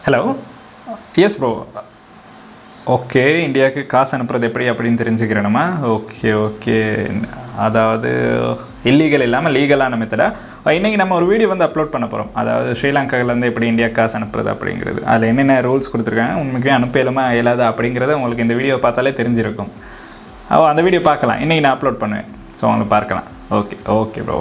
Hello yes bro. Okay, இந்தியாவுக்கு காசு அனுப்புறது எப்படி அப்படின்னு தெரிஞ்சுக்கிறேனுமா? ஓகே. அதாவது இல்லீகல் இல்லாமல் லீகலான மெத்தடா இன்றைக்கி நம்ம ஒரு வீடியோ வந்து அப்லோட் பண்ண போகிறோம். அதாவது ஸ்ரீலங்காவிலேருந்து எப்படி இந்தியா காசு அனுப்புறது அப்படிங்கிறது, அதில் என்னென்ன ரூல்ஸ் கொடுத்துருக்காங்க, உண்மைக்கே அனுப்ப இயலாதா அப்படிங்கிறத உங்களுக்கு இந்த வீடியோ பார்த்தாலே தெரிஞ்சிருக்கும். அந்த வீடியோ பார்க்கலாம், இன்றைக்கி நான் அப்லோட் பண்ணுவேன். ஸோ அவங்க பார்க்கலாம். Okay bro.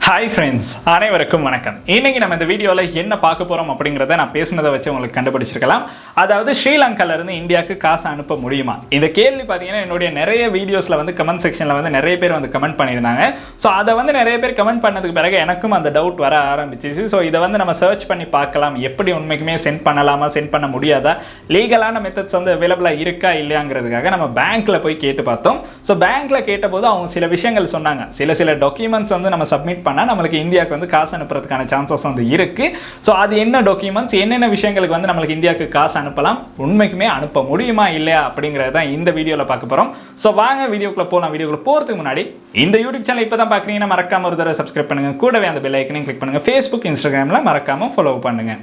ஹாய் ஃப்ரெண்ட்ஸ், அனைவருக்கும் வணக்கம். இன்றைக்கி நம்ம இந்த வீடியோவில் என்ன பார்க்க போகிறோம் அப்படிங்கிறத நான் பேசுனதை வச்சு உங்களுக்கு கண்டுபிடிச்சிருக்கலாம். அதாவது ஸ்ரீலங்காவிலேருந்து இந்தியாவுக்கு காசு அனுப்ப முடியுமா? இந்த கேள்வி பார்த்தீங்கன்னா என்னுடைய நிறைய வீடியோஸில் வந்து கமெண்ட் செக்ஷனில் வந்து நிறைய பேர் வந்து கமெண்ட் பண்ணியிருந்தாங்க. ஸோ அதை வந்து நிறைய பேர் கமெண்ட் பண்ணதுக்கு பிறகு எனக்கும் அந்த டவுட் வர ஆரம்பிச்சிச்சு. ஸோ இதை வந்து நம்ம சர்ச் பண்ணி பார்க்கலாம், எப்படி உண்மைக்குமே சென்ட் பண்ணலாமா, சென்ட் பண்ண முடியாதா, லீகலான மெத்தட்ஸ் வந்து அவைலபிளாக இருக்கா இல்லையாங்கிறதுக்காக நம்ம பேங்க்கில் போய் கேட்டு பார்த்தோம். ஸோ பேங்க்கில் கேட்டபோது அவங்க சில விஷயங்கள் சொன்னாங்க. சில டாக்குமெண்ட்ஸ் வந்து நம்ம சப்மிட் நம்மளுக்கு இந்தியாவுக்கு வந்து காசு அனுப்புறதுக்கான சான்சஸ் வந்து இருக்கு. ஸோ அது என்ன டாக்குமெண்ட்ஸ், என்னென்ன விஷயங்களுக்கு வந்து நம்மளுக்கு இந்தியாவுக்கு காசு அனுப்பலாம், உண்மைக்குமே அனுப்ப முடியுமா இல்லையா அப்படிங்கிறத தான் இந்த வீடியோவில் பார்க்க போகிறோம். ஸோ வாங்க வீடியோக்குள்ள போகலாம். வீடியோக்குள்ள போகிறதுக்கு முன்னாடி இந்த யூடியூப் சேனல் இப்போ தான் பார்க்குறீங்கன்னா மறக்காம ஒரு தடவை சப்ஸ்கிரைப் பண்ணுங்க, கூடவே அந்த பெல் ஐக்கனையும் கிளிக் பண்ணுங்க. ஃபேஸ்புக், இன்ஸ்டாகிராமில் மறக்காம ஃபாலோ பண்ணுங்க.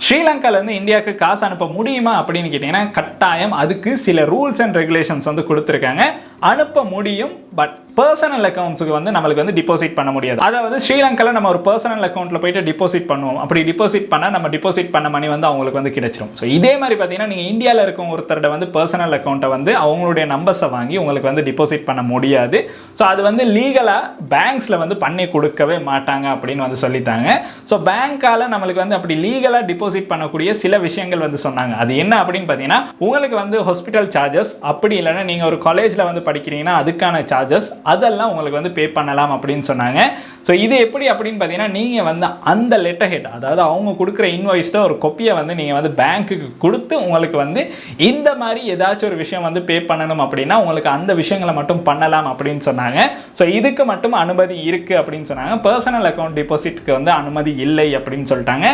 ஸ்ரீலங்காவிலேருந்து இந்தியாவுக்கு காசு அனுப்ப முடியுமா அப்படின்னு கேட்டிங்கன்னா கட்டாயம் அதுக்கு சில ரூல்ஸ் அண்ட் ரெகுலேஷன்ஸ் வந்து கொடுத்துருக்காங்க. அனுப்ப முடியும், பட் பர்சனல் அக்கௌண்ட்ஸுக்கு வந்து நம்மளுக்கு வந்து டிபாசிட் பண்ண முடியாது. அதாவது ஸ்ரீலங்காவில் நம்ம ஒரு பர்சனல் அக்கௌண்ட்டில் போயிட்டு டிபாசிட் பண்ணுவோம். அப்படி டிபாசிட் பண்ணால் நம்ம டிபாசிட் பண்ண மணி வந்து அவங்களுக்கு வந்து கிடைச்சிடும். ஸோ இதே மாதிரி பார்த்தீங்கன்னா நீங்கள் இந்தியாவில் இருக்க ஒருத்தரோட வந்து பர்சனல் அக்கௌண்ட்டை வந்து அவங்களுடைய நம்பர்ஸை வாங்கி உங்களுக்கு வந்து டிபாசிட் பண்ண முடியாது. ஸோ அது வந்து லீகலாக பேங்க்ஸில் வந்து பண்ணி கொடுக்கவே மாட்டாங்க அப்படின்னு வந்து சொல்லிட்டாங்க. ஸோ பேங்க்கால் நம்மளுக்கு வந்து அப்படி லீகலாக டிபாசிட் பண்ணக்கூடிய சில விஷயங்கள் வந்து சொன்னாங்க. அது என்ன அப்படின்னு பார்த்தீங்கன்னா உங்களுக்கு வந்து ஹாஸ்பிட்டல் சார்ஜஸ், அப்படி இல்லைன்னா நீங்கள் ஒரு காலேஜில் வந்து படிக்கிறீங்கன்னா அதுக்கான சார்ஜஸ் அதெல்லாம் உங்களுக்கு வந்து பே பண்ணலாம் அப்படின்னு சொன்னாங்க. ஸோ இது எப்படி அப்படின்னு பார்த்தீங்கன்னா நீங்கள் வந்து அந்த லெட்டர் ஹெட், அதாவது அவங்க கொடுக்குற இன்வாய்ஸில் ஒரு கொப்பியை வந்து நீங்கள் வந்து பேங்க்குக்கு கொடுத்து உங்களுக்கு வந்து இந்த மாதிரி ஏதாச்சும் ஒரு விஷயம் வந்து பே பண்ணணும் அப்படின்னா உங்களுக்கு அந்த விஷயங்களை மட்டும் பண்ணலாம் அப்படின்னு சொன்னாங்க. ஸோ இதுக்கு மட்டும் அனுமதி இருக்குது அப்படின்னு சொன்னாங்க. பர்சனல் அக்கௌண்ட் டிபாசிட்க்கு வந்து அனுமதி இல்லை அப்படின்னு சொல்லிட்டாங்க.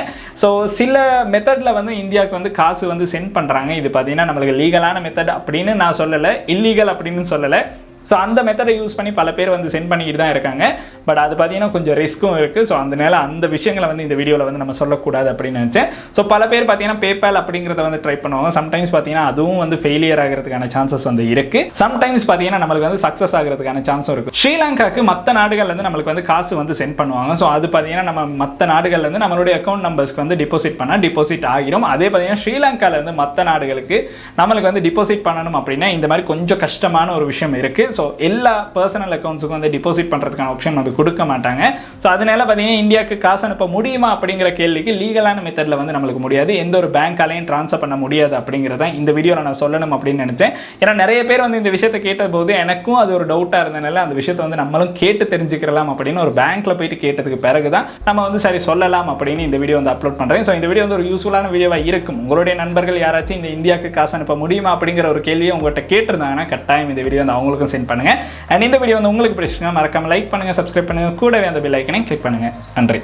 ஸோ சில மெத்தடில் வந்து இந்தியாவுக்கு வந்து காசு வந்து சென்ட் பண்ணுறாங்க. இது பார்த்தீங்கன்னா நம்மளுக்கு லீகலான மெத்தட் அப்படின்னு நான் சொல்லலை, இல்லீகல் அப்படின்னு சொல்லலை. ஸோ அந்த மெத்தடை யூஸ் பண்ணி பல பேர் வந்து சென்ட் பண்ணிக்கிட்டு தான் இருக்காங்க. பட் அது பார்த்தீங்கன்னா கொஞ்சம் ரிஸ்க்கும் இருக்குது. ஸோ அதனால அந்த விஷயங்களை வந்து இந்த வீடியோவில் வந்து நம்ம சொல்லக்கூடாது அப்படின்னு நினச்சேன். ஸோ பல பேர் பார்த்தீங்கன்னா பேபால் அப்படிங்கிறத வந்து ட்ரை பண்ணுவாங்க. சம்டைம்ஸ் பார்த்தீங்கன்னா அதுவும் வந்து ஃபெயிலியர் ஆகிறதுக்கான சான்சஸ் வந்து இருக்குது. சம்டைம்ஸ் பார்த்தீங்கன்னா நம்மளுக்கு வந்து சக்ஸஸ் ஆகிறதுக்கான சான்ஸும் இருக்குது. ஸ்ரீலங்காவுக்கு மற்ற நாடுகள்லேருந்து நம்மளுக்கு வந்து காசு வந்து சென்ட் பண்ணுவாங்க. ஸோ அது பார்த்தீங்கன்னா நம்ம மற்ற நாடுகள்லேருந்து நம்மளுடைய அக்கௌண்ட் நம்பர்ஸ்க்கு வந்து டிபாசிட் பண்ணால் டிபாசிட் ஆகிரும். அதே பார்த்தீங்கன்னா ஸ்ரீலங்காவிலேருந்து மற்ற நாடுகளுக்கு நம்மளுக்கு வந்து டிபாசிட் பண்ணணும் அப்படின்னா இந்த மாதிரி கொஞ்சம் கஷ்டமான ஒரு விஷயம் இருக்குது. ஸோ எல்லா பர்சனல் அக்கௌண்ட்ஸுக்கும் வந்து டிபாசிட் பண்ணுறதுக்கான ஆப்ஷன் வந்து கொடுக்க மாட்டாங்க. ஸோ அதனால பார்த்தீங்கன்னா இந்தியாவுக்கு காசு அனுப்ப முடியுமா அப்படிங்கிற கேள்விக்கு லீகலான மெத்தடில் வந்து நம்மளுக்கு முடியாது, எந்த ஒரு பேங்காலையும் ட்ரான்ஸ்ஃபர் பண்ண முடியாது அப்படிங்கிறத இந்த வீடியோவில் நான் சொல்லணும் அப்படின்னு நினச்சேன். ஏன்னா நிறைய பேர் வந்து இந்த விஷயத்தை கேட்டபோது எனக்கும் அது ஒரு டவுட்டாக இருந்தனால அந்த விஷயத்தை வந்து நம்மளும் கேட்டு தெரிஞ்சுக்கலாம் அப்படின்னு ஒரு பேங்க்கில் போயிட்டு கேட்டதுக்கு பிறகு தான் நம்ம வந்து சரி சொல்லலாம் அப்படின்னு இந்த வீடியோ வந்து அப்லோட் பண்ணுறேன். ஸோ இந்த வீடியோ வந்து ஒரு யூஸ்ஃபுல்லான வீடியோவாக இருக்கும். உங்களுடைய நண்பர்கள் யாராச்சும் இந்த இந்தியாவுக்கு காசு அனுப்ப முடியுமா அப்படிங்கிற ஒரு கேள்வியை உங்கள்கிட்ட கேட்டிருந்தாங்கன்னா கட்டாயம் இந்த வீடியோ வந்து அவங்களுக்கும் சென்ட் பண்ணுங்க. அண்ட் இந்த வீடியோ வந்து உங்களுக்கு பிடிச்சிருந்தா மறக்காம லைக் பண்ணுங்க, சப்ஸ்கிரைப் பண்ணுங்க, கூடவே அந்த பெல் ஐக்கனை கிளிக் பண்ணுங்க. நன்றி.